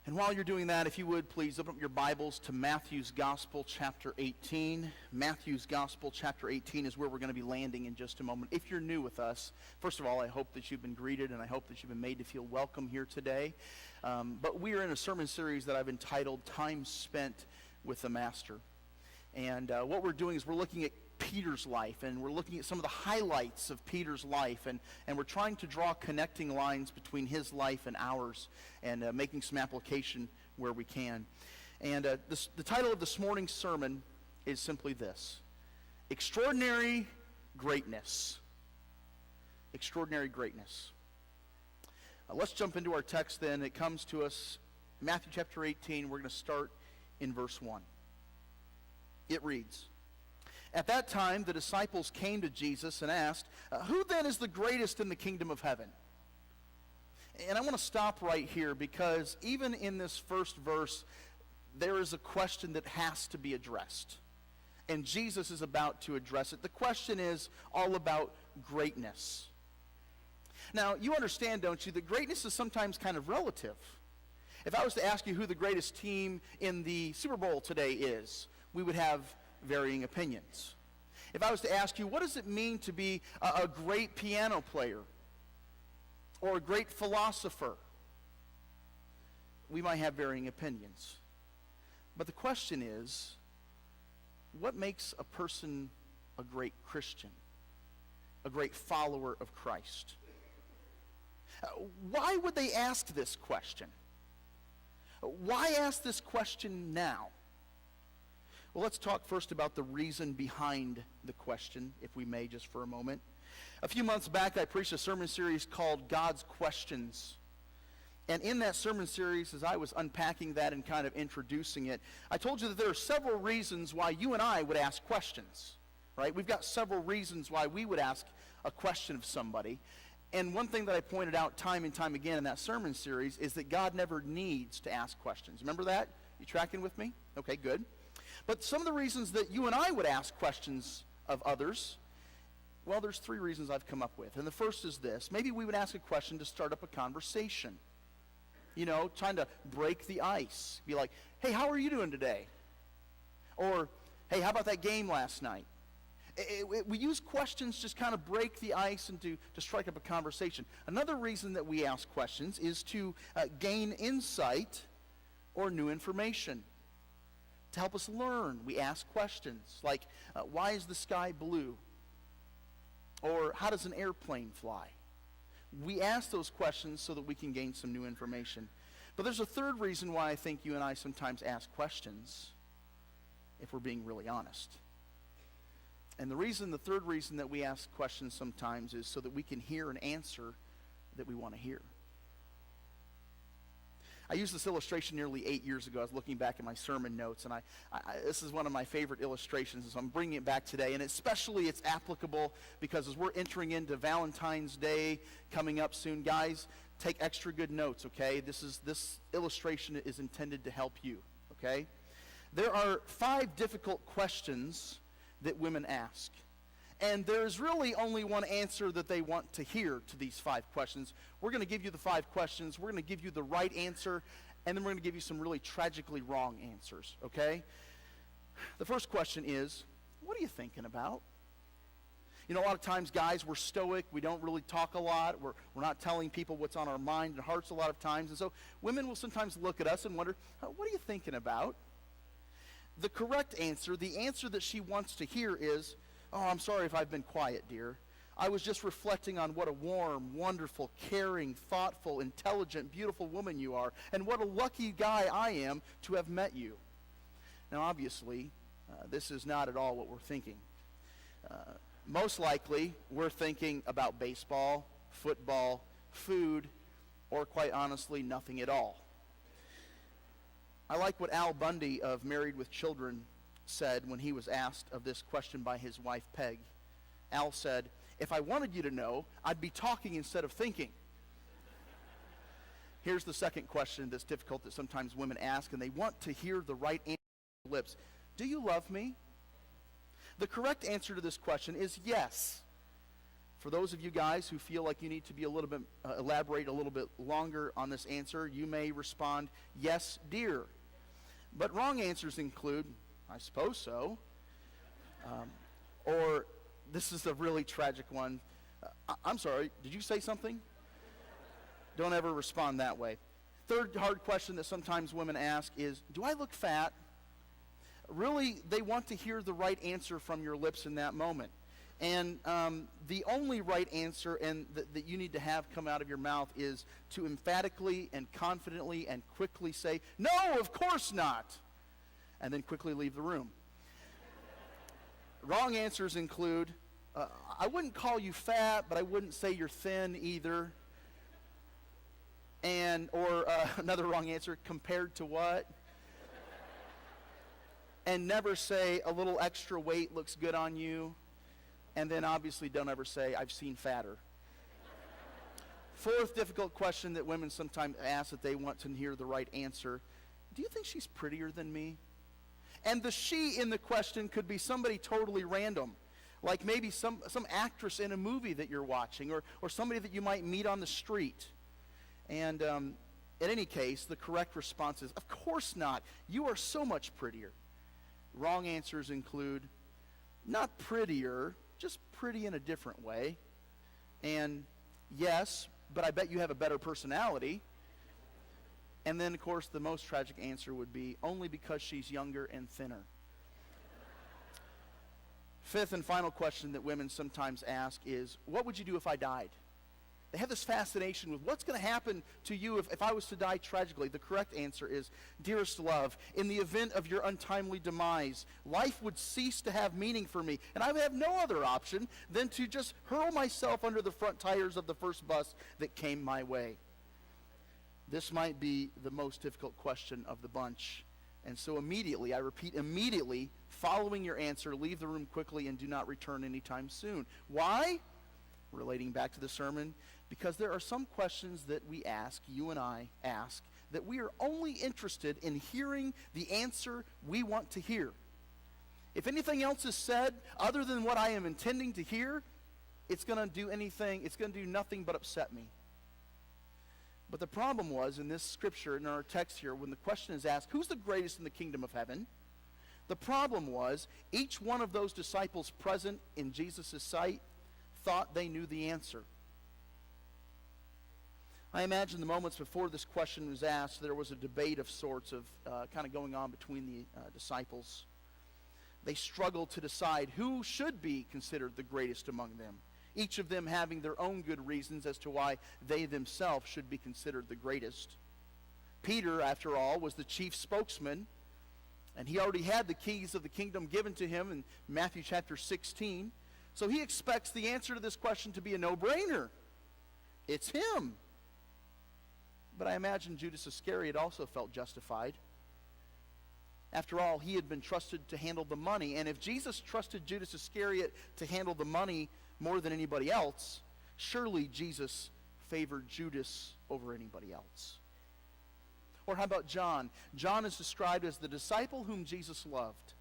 And while you're doing that, if you would, please open up your Bibles to Matthew's Gospel, chapter 18. Matthew's Gospel, chapter 18 is where we're going to be landing in just a moment. If you're new with us, first of all, I hope that you've been greeted, and I hope that you've been made to feel welcome here today. But we are in a sermon series that I've entitled, Time Spent with the Master. And what we're doing is we're looking at Peter's life, and we're looking at some of the highlights of Peter's life, and we're trying to draw connecting lines between his life and ours, and making some application where we can. And the title of this morning's sermon is simply this: Extraordinary Greatness. Extraordinary Greatness. Let's jump into our text then. It comes to us, Matthew chapter 18. We're going to start in verse 1. It reads, "At that time, the disciples came to Jesus and asked, 'Who then is the greatest in the kingdom of heaven?'" And I want to stop right here, because even in this first verse, there is a question that has to be addressed. And Jesus is about to address it. The question is all about greatness. Now, you understand, don't you, that greatness is sometimes kind of relative. If I was to ask you who the greatest team in the Super Bowl today is, we would have varying opinions. If I was to ask you, what does it mean to be a great piano player or a great philosopher, we might have varying opinions. But the question is, what makes a person a great Christian, a great follower of Christ? Why would they ask this question? Why ask this question now? Well, let's talk first about the reason behind the question, if we may, just for a moment. A few months back, I preached a sermon series called God's Questions. And in that sermon series, as I was unpacking that and kind of introducing it, I told you that there are several reasons why you and I would ask questions, right? We've got several reasons why we would ask a question of somebody. And one thing that I pointed out time and time again in that sermon series is that God never needs to ask questions. Remember that? You tracking with me? Okay, good. But some of the reasons that you and I would ask questions of others, well, there's three reasons I've come up with. And the first is this: maybe we would ask a question to start up a conversation. You know, trying to break the ice. Be like, "Hey, how are you doing today?" Or, "Hey, how about that game last night?" We use questions just kind of break the ice and to strike up a conversation. Another reason that we ask questions is to gain insight or new information. To help us learn, we ask questions like, why is the sky blue? Or how does an airplane fly? We ask those questions so that we can gain some new information. But there's a third reason why I think you and I sometimes ask questions, if we're being really honest. And the third reason that we ask questions sometimes is so that we can hear an answer that we want to hear. I used this illustration nearly 8 years ago. I was looking back at my sermon notes, and this is one of my favorite illustrations, and so I'm bringing it back today. And especially it's applicable because as we're entering into Valentine's Day coming up soon, guys, take extra good notes, okay? This illustration is intended to help you, okay? There are 5 difficult questions that women ask. And there's really only one answer that they want to hear to these 5 questions. We're going to give you the 5 questions. We're going to give you the right answer, and then we're going to give you some really tragically wrong answers, okay? The first question is, what are you thinking about? You know, a lot of times, guys, we're stoic. We don't really talk a lot. We're not telling people what's on our mind and hearts a lot of times. And so women will sometimes look at us and wonder, what are you thinking about? The correct answer, the answer that she wants to hear is, "Oh, I'm sorry if I've been quiet, dear. I was just reflecting on what a warm, wonderful, caring, thoughtful, intelligent, beautiful woman you are, and what a lucky guy I am to have met you." Now, obviously, this is not at all what we're thinking. Most likely, we're thinking about baseball, football, food, or quite honestly, nothing at all. I like what Al Bundy of Married with Children said when he was asked of this question by his wife, Peg. Al said, "If I wanted you to know, I'd be talking instead of thinking." Here's the second question that's difficult that sometimes women ask, and they want to hear the right answer from their lips. Do you love me? The correct answer to this question is yes. For those of you guys who feel like you need to be a little bit, elaborate a little bit longer on this answer, you may respond, yes, dear. But wrong answers include, I suppose so, or this is a really tragic one. I'm sorry, did you say something? Don't ever respond that way. Third hard question that sometimes women ask is, do I look fat? Really, they want to hear the right answer from your lips in that moment. And the only right answer that you need to have come out of your mouth is to emphatically and confidently and quickly say, no, of course not, and then quickly leave the room. Wrong answers include, I wouldn't call you fat, but I wouldn't say you're thin either. Or another wrong answer, compared to what? And never say a little extra weight looks good on you. And then obviously don't ever say, I've seen fatter. Fourth difficult question that women sometimes ask that they want to hear the right answer. Do you think she's prettier than me? And the she in the question could be somebody totally random. Like maybe some actress in a movie that you're watching, or somebody that you might meet on the street. And in any case, the correct response is, of course not. You are so much prettier. Wrong answers include, not prettier, just pretty in a different way. And yes, but I bet you have a better personality. And then, of course, the most tragic answer would be, only because she's younger and thinner. Fifth and final question that women sometimes ask is, what would you do if I died? They have this fascination with what's going to happen to you if I was to die tragically. The correct answer is, dearest love, in the event of your untimely demise, life would cease to have meaning for me, and I would have no other option than to just hurl myself under the front tires of the first bus that came my way. This might be the most difficult question of the bunch. And so immediately, I repeat, immediately, following your answer, leave the room quickly and do not return anytime soon. Why? Relating back to the sermon, because there are some questions that we ask, you and I ask, that we are only interested in hearing the answer we want to hear. If anything else is said other than what I am intending to hear, it's going to do nothing but upset me. But the problem was, in this scripture, in our text here, when the question is asked, who's the greatest in the kingdom of heaven? The problem was, each one of those disciples present in Jesus' sight thought they knew the answer. I imagine the moments before this question was asked, there was a debate of sorts of kind of going on between the disciples. They struggled to decide who should be considered the greatest among them, each of them having their own good reasons as to why they themselves should be considered the greatest. Peter, after all, was the chief spokesman, and he already had the keys of the kingdom given to him in Matthew chapter 16. So he expects the answer to this question to be a no-brainer. It's him. But I imagine Judas Iscariot also felt justified. After all, he had been trusted to handle the money. And if Jesus trusted Judas Iscariot to handle the money more than anybody else, surely Jesus favored Judas over anybody else. Or how about John? John is described as the disciple whom Jesus loved.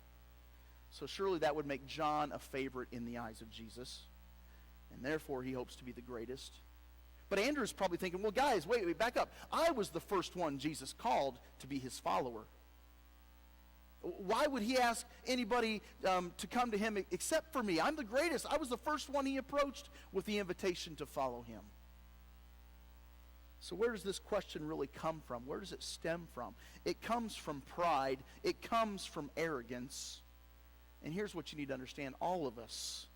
So surely that would make John a favorite in the eyes of Jesus. And therefore he hopes to be the greatest. But Andrew's probably thinking, well, guys, wait, back up. I was the first one Jesus called to be his follower. Why would he ask anybody to come to him except for me? I'm the greatest. I was the first one he approached with the invitation to follow him. So where does this question really come from? Where does it stem from? It comes from pride. It comes from arrogance. And here's what you need to understand. All of us,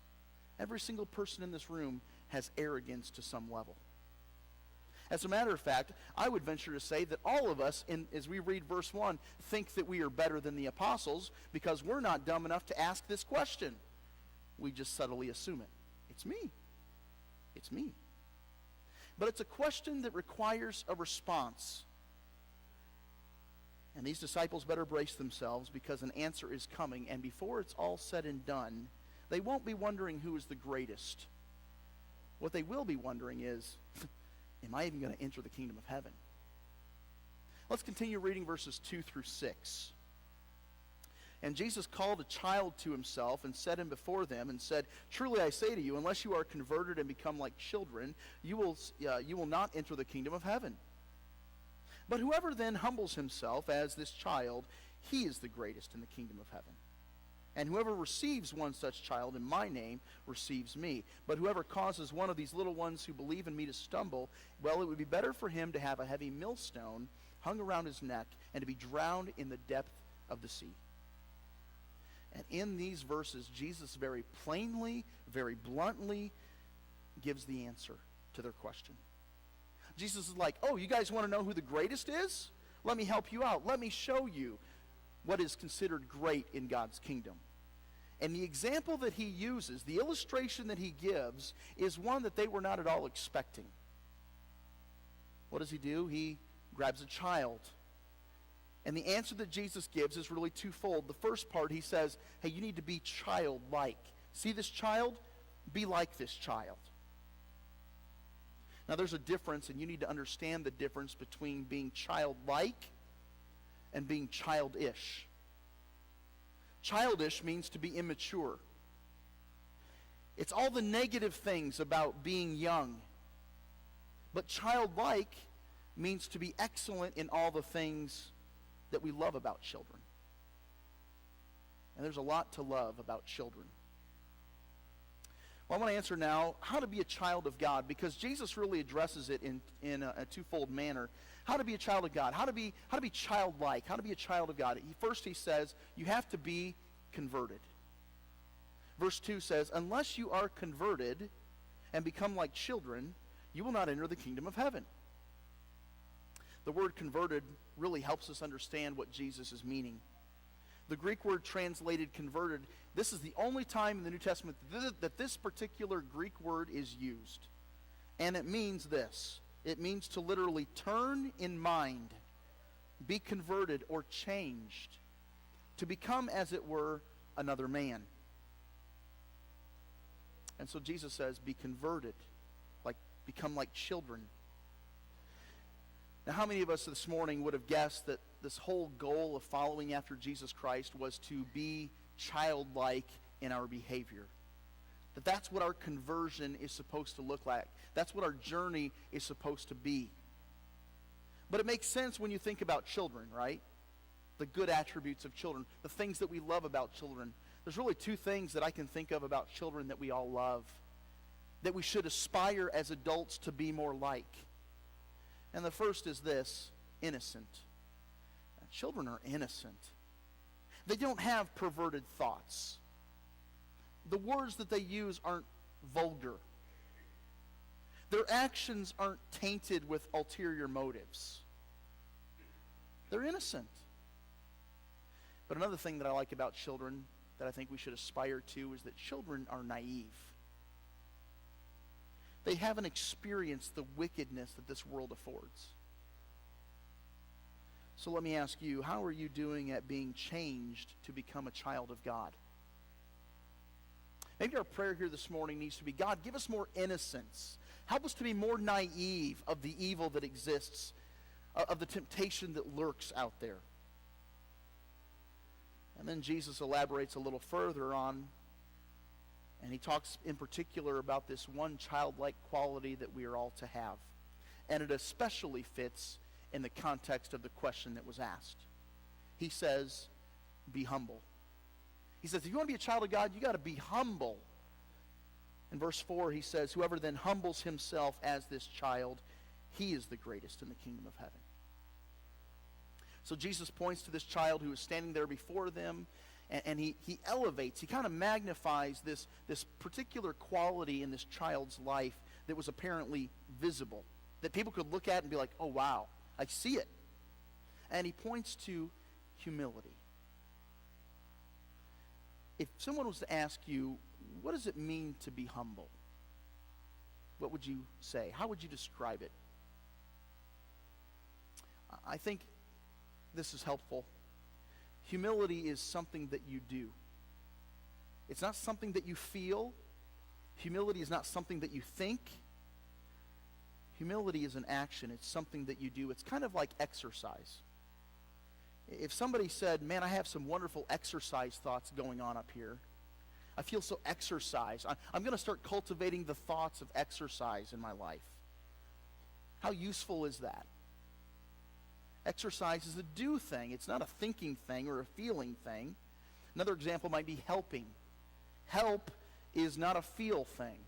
every single person in this room has arrogance to some level. As a matter of fact, I would venture to say that all of us, as we read verse 1, think that we are better than the apostles because we're not dumb enough to ask this question. We just subtly assume it. It's me. It's me. But it's a question that requires a response. And these disciples better brace themselves because an answer is coming, and before it's all said and done, they won't be wondering who is the greatest. What they will be wondering is, am I even going to enter the kingdom of heaven? Let's continue reading verses 2 through 6. And Jesus called a child to himself and set him before them and said, "Truly I say to you, unless you are converted and become like children, you will not enter the kingdom of heaven. But whoever then humbles himself as this child, he is the greatest in the kingdom of heaven. And whoever receives one such child in my name receives me. But whoever causes one of these little ones who believe in me to stumble, well, it would be better for him to have a heavy millstone hung around his neck and to be drowned in the depth of the sea." And in these verses, Jesus very plainly, very bluntly gives the answer to their question. Jesus is like, "Oh, you guys want to know who the greatest is? Let me help you out. Let me show you what is considered great in God's kingdom." And the example that he uses, the illustration that he gives, is one that they were not at all expecting. What does he do? He grabs a child. And the answer that Jesus gives is really twofold. The first part, he says, hey, you need to be childlike. See this child? Be like this child. Now there's a difference, and you need to understand the difference between being childlike and being childish. Childish means to be immature. It's all the negative things about being young. But childlike means to be excellent in all the things that we love about children. And there's a lot to love about children. Well, I want to answer now how to be a child of God, because Jesus really addresses it in a twofold manner. How to be a child of God, how to be childlike, how to be a child of God. First he says you have to be converted. Verse 2 says, "Unless you are converted and become like children, you will not enter the kingdom of heaven." The word converted really helps us understand what Jesus is meaning. The Greek word translated converted, this is the only time in the New Testament that this particular Greek word is used. And it means this. It means to literally turn in mind, be converted or changed, to become, as it were, another man. And so Jesus says, be converted, become like children. Now, how many of us this morning would have guessed that this whole goal of following after Jesus Christ was to be childlike in our behavior? That's what our conversion is supposed to look like. That's what our journey is supposed to be. But it makes sense when you think about children, right? The good attributes of children, the things that we love about children. There's really two things that I can think of about children that we all love, that we should aspire as adults to be more like. And the first is this: innocent. Children are innocent. They don't have perverted thoughts. The words that they use aren't vulgar. Their actions aren't tainted with ulterior motives. They're innocent. But another thing that I like about children that I think we should aspire to is that children are naive. They haven't experienced the wickedness that this world affords. So let me ask you, how are you doing at being changed to become a child of God? Maybe our prayer here this morning needs to be, God, give us more innocence. Help us to be more naive of the evil that exists, of the temptation that lurks out there. And then Jesus elaborates a little further on, and he talks in particular about this one childlike quality that we are all to have. And it especially fits in the context of the question that was asked. He says, be humble. He says, if you want to be a child of God, you got to be humble. In verse 4, he says, whoever then humbles himself as this child, he is the greatest in the kingdom of heaven. So Jesus points to this child who is standing there before them, and he elevates, he kind of magnifies this particular quality in this child's life that was apparently visible, that people could look at and be like, oh wow, I see it. And he points to humility. If someone was to ask you, what does it mean to be humble? What would you say? How would you describe it? I think this is helpful. Humility is something that you do. It's not something that you feel. Humility is not something that you think. Humility is an action. It's something that you do. It's kind of like exercise. If somebody said, man, I have some wonderful exercise thoughts going on up here. I feel so exercised. I'm going to start cultivating the thoughts of exercise in my life. How useful is that? Exercise is a do thing. It's not a thinking thing or a feeling thing. Another example might be helping. Help is not a feel thing.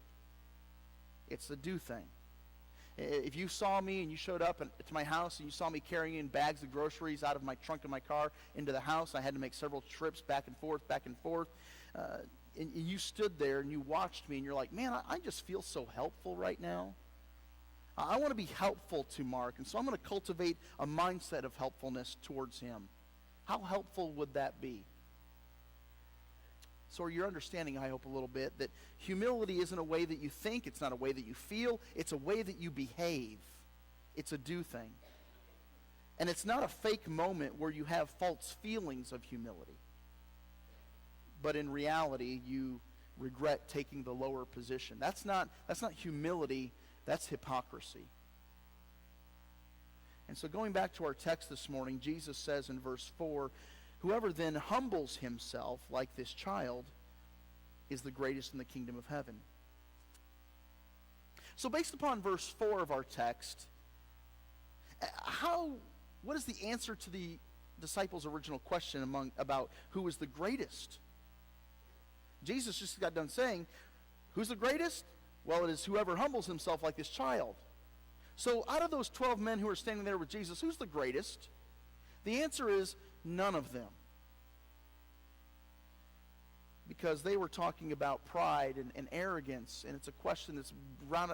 It's a do thing. If you saw me and you showed up to my house and you saw me carrying bags of groceries out of my trunk of my car into the house, I had to make several trips back and forth, and you stood there and you watched me and you're like, man, I just feel so helpful right now. I want to be helpful to Mark, and so I'm going to cultivate a mindset of helpfulness towards him. How helpful would that be? So you're understanding, I hope, a little bit that humility isn't a way that you think, it's not a way that you feel, it's a way that you behave. It's a do thing. And it's not a fake moment where you have false feelings of humility. But in reality, you regret taking the lower position. That's not humility, that's hypocrisy. And so going back to our text this morning, Jesus says in verse 4, whoever then humbles himself like this child is the greatest in the kingdom of heaven. So based upon verse 4 of our text, what is the answer to the disciples' original question about who is the greatest? Jesus just got done saying, who's the greatest? Well, it is whoever humbles himself like this child. So out of those 12 men who are standing there with Jesus, who's the greatest? The answer is none of them. Because they were talking about pride and arrogance, and it's a question that's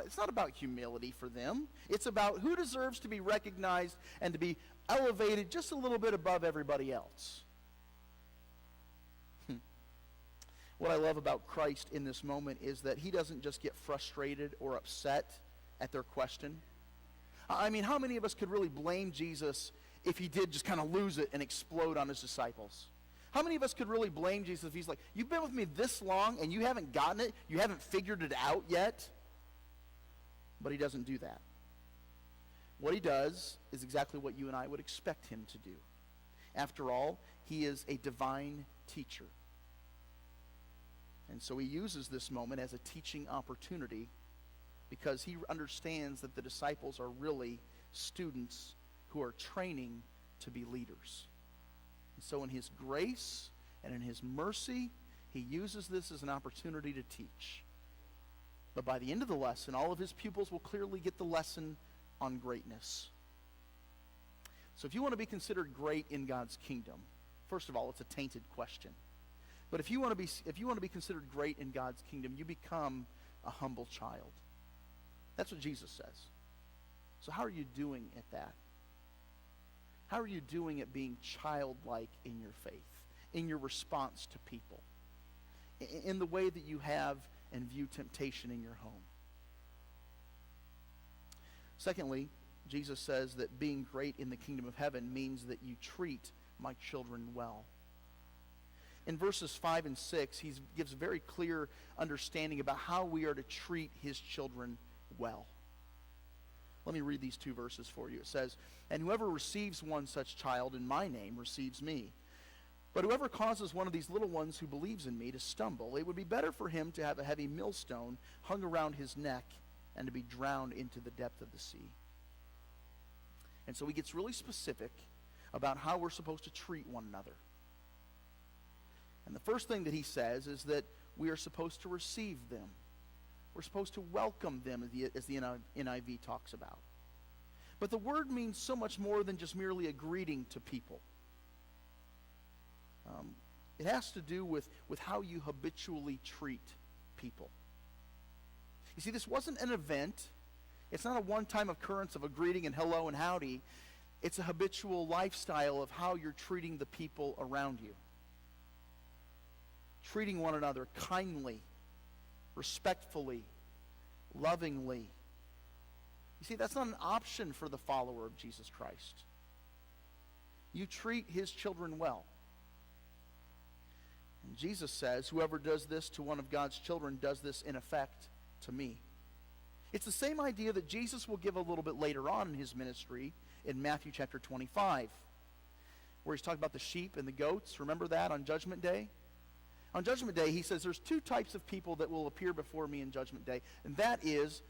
it's not about humility for them. It's about who deserves to be recognized and to be elevated just a little bit above everybody else. What I love about Christ in this moment is that he doesn't just get frustrated or upset at their question. I mean, how many of us could really blame Jesus if he did just kind of lose it and explode on his disciples? How many of us could really blame Jesus if he's like, you've been with me this long and you haven't gotten it, you haven't figured it out yet? But he doesn't do that. What he does is exactly what you and I would expect him to do. After all, he is a divine teacher. And so he uses this moment as a teaching opportunity because he understands that the disciples are really students who are training to be leaders. And so in his grace and in his mercy, he uses this as an opportunity to teach. But by the end of the lesson, all of his pupils will clearly get the lesson on greatness. So if you want to be considered great in God's kingdom, first of all, it's a tainted question. But if you want to be considered great in God's kingdom, you become a humble child. That's what Jesus says. So how are you doing at that? How are you doing at being childlike in your faith, in your response to people, in the way that you have and view temptation in your home? Secondly, Jesus says that being great in the kingdom of heaven means that you treat my children well. In verses 5 and 6, he gives very clear understanding about how we are to treat his children well. Let me read these two verses for you. It says, and whoever receives one such child in my name receives me. But whoever causes one of these little ones who believes in me to stumble, it would be better for him to have a heavy millstone hung around his neck and to be drowned into the depth of the sea. And so he gets really specific about how we're supposed to treat one another. And the first thing that he says is that we are supposed to receive them. We're supposed to welcome them, as the NIV talks about. But the word means so much more than just merely a greeting to people. It has to do with how you habitually treat people. You see, this wasn't an event. It's not a one-time occurrence of a greeting and hello and howdy. It's a habitual lifestyle of how you're treating the people around you. Treating one another kindly, respectfully, lovingly. You see, that's not an option for the follower of Jesus Christ. You treat his children well. And Jesus says, whoever does this to one of God's children does this in effect to me. It's the same idea that Jesus will give a little bit later on in his ministry in Matthew chapter 25. where he's talking about the sheep and the goats. Remember that on Judgment Day? On Judgment Day, he says there's two types of people that will appear before me in Judgment Day, and that is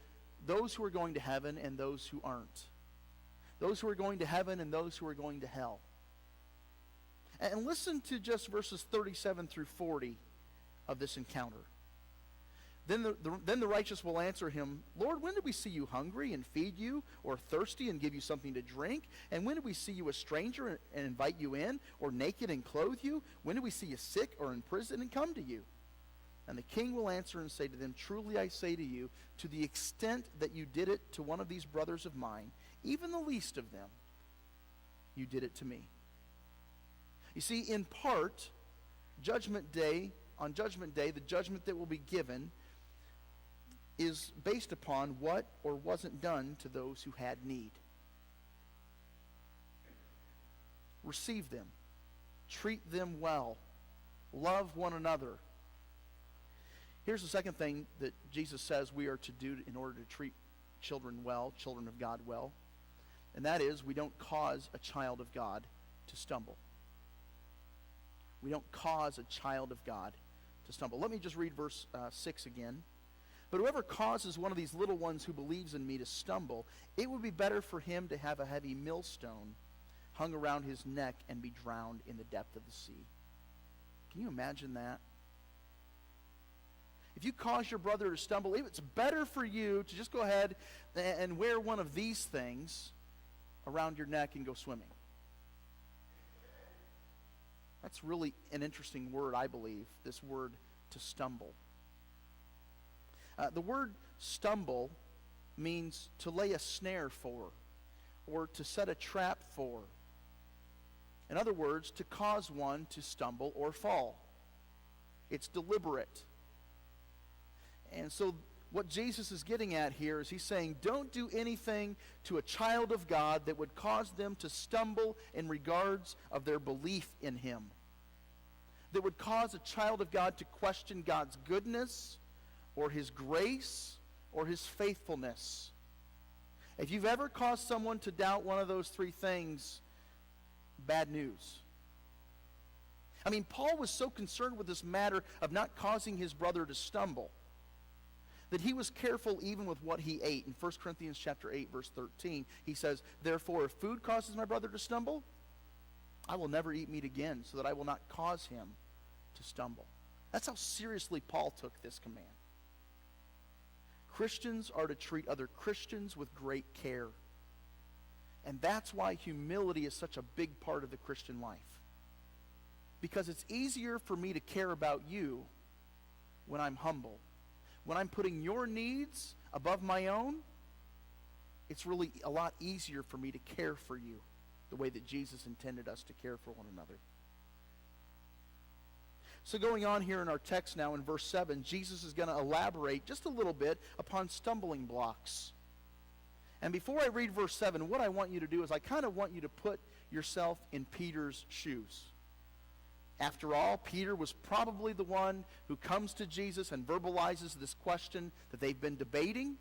those who are going to heaven and those who aren't. Those who are going to heaven and those who are going to hell. And listen to just verses 37 through 40 of this encounter. Then the righteous will answer him, Lord, when did we see you hungry and feed you, or thirsty and give you something to drink? And when did we see you a stranger and invite you in, or naked and clothe you? When did we see you sick or in prison and come to you? And the king will answer and say to them, truly I say to you, to the extent that you did it to one of these brothers of mine, even the least of them, you did it to me. You see, in part, Judgment Day, on Judgment Day, the judgment that will be given is based upon what or wasn't done to those who had need. Receive them. Treat them well. Love one another. Here's the second thing that Jesus says we are to do in order to treat children well, children of God well, and that is we don't cause a child of God to stumble. We don't cause a child of God to stumble. Let me just read verse 6 again. But whoever causes one of these little ones who believes in me to stumble, it would be better for him to have a heavy millstone hung around his neck and be drowned in the depth of the sea. Can you imagine that? If you cause your brother to stumble, it's better for you to just go ahead and wear one of these things around your neck and go swimming. That's really an interesting word, I believe, this word to stumble. The word stumble means to lay a snare for, or to set a trap for. In other words, to cause one to stumble or fall. It's deliberate. And so what Jesus is getting at here is he's saying, don't do anything to a child of God that would cause them to stumble in regards of their belief in him. That would cause a child of God to question God's goodness, or his grace, or his faithfulness. If you've ever caused someone to doubt one of those three things, bad news. I mean, Paul was so concerned with this matter of not causing his brother to stumble that he was careful even with what he ate. In 1 Corinthians chapter 8, verse 13, he says, therefore, if food causes my brother to stumble, I will never eat meat again, so that I will not cause him to stumble. That's how seriously Paul took this command. Christians are to treat other Christians with great care. And that's why humility is such a big part of the Christian life. Because it's easier for me to care about you when I'm humble. When I'm putting your needs above my own, it's really a lot easier for me to care for you the way that Jesus intended us to care for one another. So going on here in our text now in verse 7, Jesus is going to elaborate just a little bit upon stumbling blocks. And before I read verse 7, what I want you to do is I kind of want you to put yourself in Peter's shoes. After all, Peter was probably the one who comes to Jesus and verbalizes this question that they've been debating.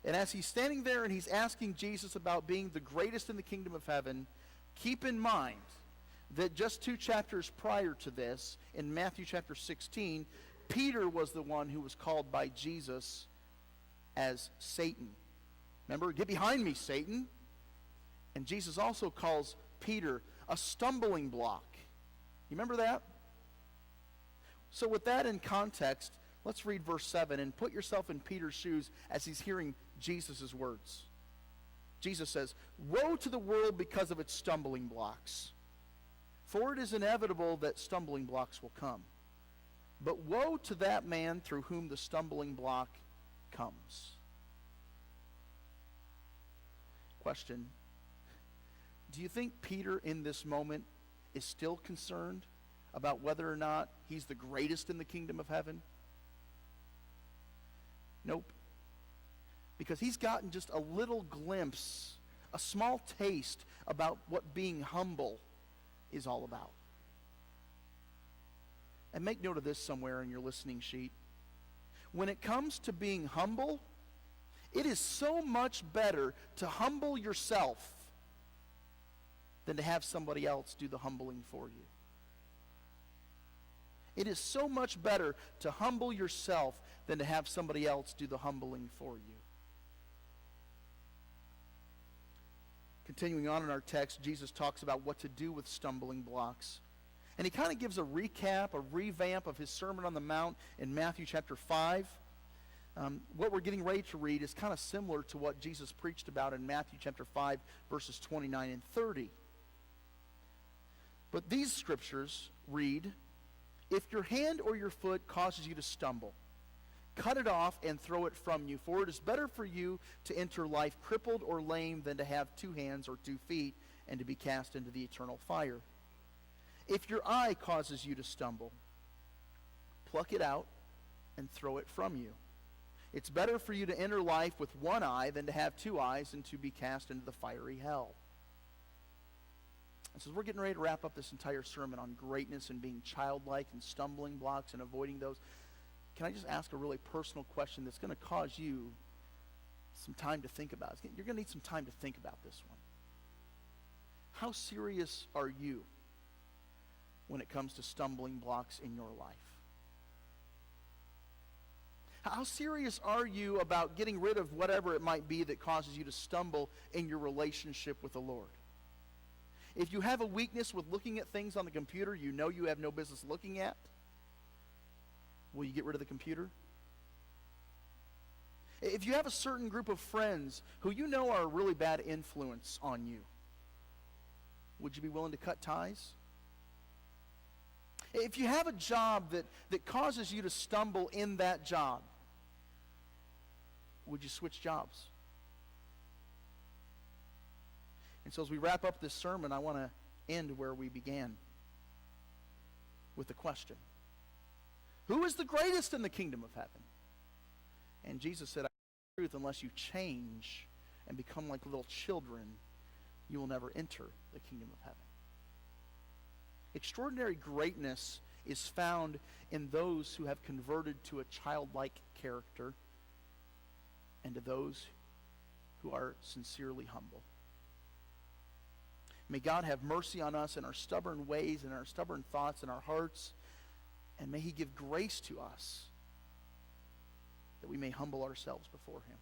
And as he's standing there and he's asking Jesus about being the greatest in the kingdom of heaven, keep in mind that just 2 chapters prior to this, in Matthew chapter 16, Peter was the one who was called by Jesus as Satan. Remember, get behind me, Satan. And Jesus also calls Peter a stumbling block. You remember that? So with that in context, let's read verse 7 and put yourself in Peter's shoes as he's hearing Jesus' words. Jesus says, woe to the world because of its stumbling blocks. For it is inevitable that stumbling blocks will come. But woe to that man through whom the stumbling block comes. Question. Do you think Peter in this moment is still concerned about whether or not he's the greatest in the kingdom of heaven? Nope. Because he's gotten just a little glimpse, a small taste about what being humble is all about. And make note of this somewhere in your listening sheet. When it comes to being humble, it is so much better to humble yourself than to have somebody else do the humbling for you. It is so much better to humble yourself than to have somebody else do the humbling for you. Continuing on in our text, Jesus talks about what to do with stumbling blocks. And he kind of gives a recap, a revamp of his Sermon on the Mount in Matthew chapter 5. What we're getting ready to read is kind of similar to what Jesus preached about in Matthew chapter 5, verses 29 and 30. But these scriptures read, "If your hand or your foot causes you to stumble, cut it off and throw it from you, for it is better for you to enter life crippled or lame than to have 2 hands or 2 feet and to be cast into the eternal fire. If your eye causes you to stumble, pluck it out and throw it from you. It's better for you to enter life with 1 eye than to have 2 eyes and to be cast into the fiery hell." And so we're getting ready to wrap up this entire sermon on greatness and being childlike and stumbling blocks and avoiding those. Can I just ask a really personal question that's going to cause you some time to think about? You're going to need some time to think about this one. How serious are you when it comes to stumbling blocks in your life? How serious are you about getting rid of whatever it might be that causes you to stumble in your relationship with the Lord? If you have a weakness with looking at things on the computer you know you have no business looking at, will you get rid of the computer? If you have a certain group of friends who you know are a really bad influence on you, would you be willing to cut ties? If you have a job that causes you to stumble in that job, would you switch jobs? And so as we wrap up this sermon, I want to end where we began, with the question: who is the greatest in the kingdom of heaven? And Jesus said, "I tell you the truth, unless you change and become like little children, you will never enter the kingdom of heaven." Extraordinary greatness is found in those who have converted to a childlike character and to those who are sincerely humble. May God have mercy on us in our stubborn ways and our stubborn thoughts in our hearts, and may he give grace to us that we may humble ourselves before him.